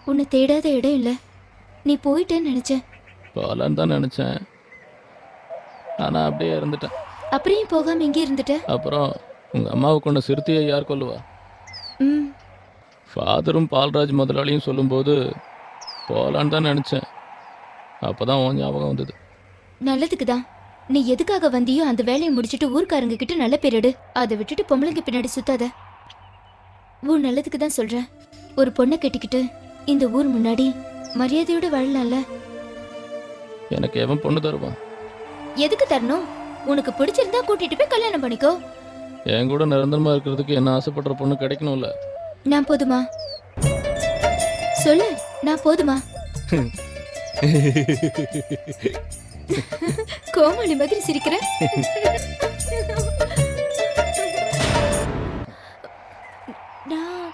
உன்னை தேடாத இடம் இல்ல. நீ போயிட்டேன்னு நினைச்சேன். போகலான்னு தான் நினச்சேன், ஆனால் அப்படியே இருந்துட்டேன். அப்புறம் ஏன் போகாம இங்கே இருந்துட்ட? அப்புறம் உங்கள் அம்மாவை கொண்ட சிறுத்தையை யார் கொல்லுவா? ம். ஃபாதரும் பால்ராஜ் முதலாளியும் சொல்லும்போது போகலான்னு தான் நினச்சேன். அப்போ தான் உன் ஞாபகம் வந்தது. நல்லதுக்கு தான். நீ எதுக்காக வந்தியோ அந்த வேலையை முடிச்சிட்டு ஊர்க்காரங்க கிட்ட நல்ல பேர் எடு. அதை விட்டுட்டு பொம்பளைங்க பின்னாடி சுத்தாத. ஊர் நல்லதுக்கு தான் சொல்றேன். ஒரு பொண்ணை கட்டிக்கிட்டு இந்த ஊர் முன்னாடி மரியாதையோட வாழலாம்ல. எனக்கு எவன் பொண்ணு தருவான்? எதுக்கு தரணும்? உனக்கு பிடிச்சிருந்தா கூட்டிட்டு போய் கல்யாணம் பண்ணிக்கோ. என் கூட நிரந்தரமாக இருக்கிறதுக்கு என்ன ஆசைப்படுற பொண்ணு கிடைக்கணும்ல. நான் போதுமா? சொல்லு, நான் போதுமா? கோமாளி மாதிரி சிரிக்கிற. நான்